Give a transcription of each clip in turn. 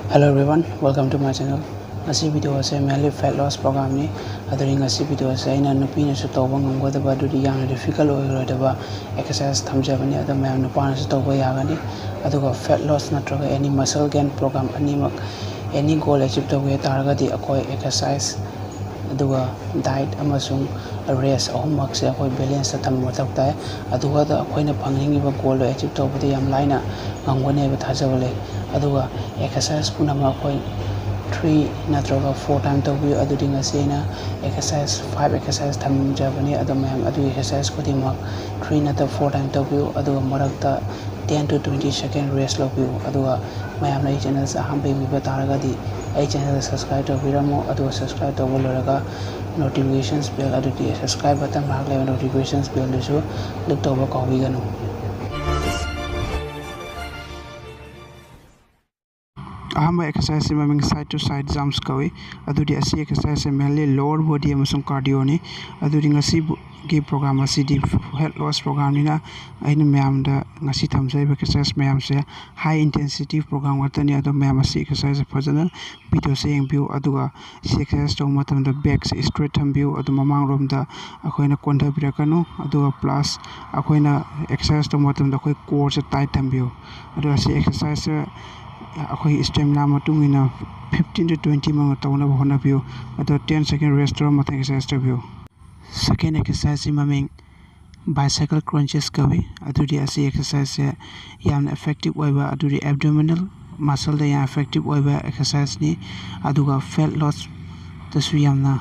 Hello everyone, welcome to my channel. This video is mainly fat loss program ni. Aduri ngasi video is aina nupi na su tawang nggodaba aduri yang difficult oirodaba exercise thamjabani adu mayam nupa na su tawba yagani aduga fat loss natraga any muscle gain program animak any goal achieve tawbe taragadi akoi exercise aduga diet amasung rest ahummak se akoi balance ta thamma takta aduga da akoi na phangringi ba goal achieve tawbadi yam laina ngangone ba thajabale aduga exercise punama akoi 3 natraga 4 time tawbi adudi ngasina exercise 5 exercise thamjabani adu mayam adu exercise kodimak 3 nata 4 time tawbi aduga marakta 10 to 20 second rest lobiu aduga mayam na channel sa hambe mi ba taragadi ai channel subscribe to biramo adu subscribe to boloraga notifications bell adu subscribe button mark le notifications bell desu click to ba kawi ganu ahamba exercise maming side to side jumps kawi adudi asi exercise mainly lower body amasung cardio ni adudi ngasi gi program asi di health loss program ni na aina mayam da ngasi thamjai exercise mayam se high intensity program watani adu mayam asi exercise fajana video se yengbiu aduga si exercise to matam da back se straight thambiu adu mamang rom da akoina konda birakanu aduga plus akoina exercise to matam da koi core se tight thambiu adu asi exercise akoi stamina matungina 15 to 20 manga tawna bhona view ato 10 second rest ro matha exercise to view second exercise maming bicycle crunches kawi aduri asi exercise yamna effective oiba aduri abdominal muscle da ya effective oiba exercise ni aduga fat loss tasu yamna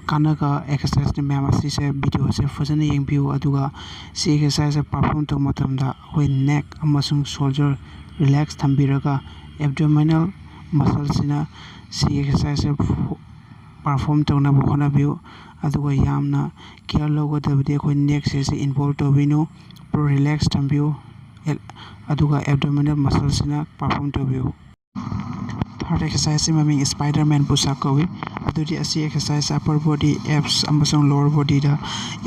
kanaga exercise ni ma'am asi se video se fajana yengbiu aduga si exercise perform to matamda hoi neck amasung shoulder relax thambiraga abdominal muscles sina si exercise perform tawna bhona view aduga yamna care logodabdi khoi neck se involve to binu pro relax thambiu aduga abdominal muscles sina perform to view third exercise maming spider-man push up kawi adudi asi exercise upper body abs amasung lower body da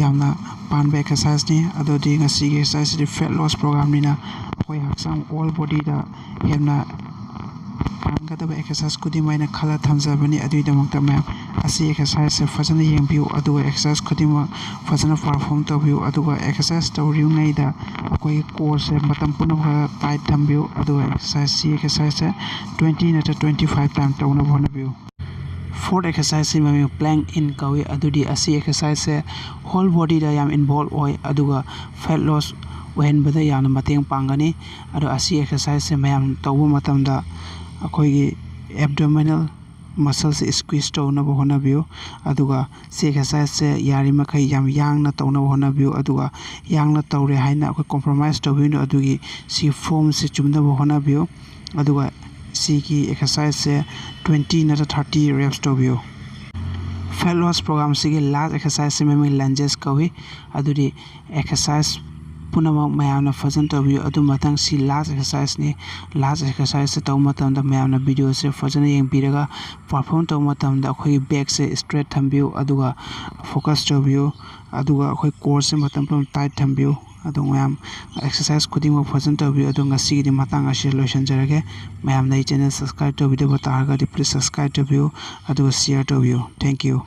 yamna panba exercise ni adudi ngasi exercise di fat loss program ni na koi haksang all body da yamna pangada exercise kudi maina khala thamjabani adui damakta ma'am asi exercise fajana yengbiu aduga exercise kudima fajana perform tawbiu aduga exercise tawriu ngai da koi course matam puna tight thambiu aduga exercise si exercise 20 nata 25 time tawna bhona view fourth exercise mami plank in kawi adudi asi exercise whole body da yam involve oi aduga fat loss when bada yana mateng pangani adu asi exercise mayam tawu matamda akoi gi abdominal muscles squeeze tawna bhona view aduga si exercise yari makai yam yang na tawna bhona view aduga yang na tawre haina akoi compromise tawinu adugi si form se chumna bhona view aduga si ki exercise 20 na 30 reps to view fat loss program sigi last exercise me lunges kawi aduri exercise punama mayamna fajan to view adu matang si last exercise ni last exercise se taw matam da mayamna video se fajan yeng biraga perform to matam da khoi back se straight thambiu aduga focus to view aduga khoi core se matam pum tight thambiu adu mayam exercise kudimo fajan to view adu ngasi di matang ase lotion jarage mayam na channel subscribe to video bata ga please subscribe to view adu share to view thank you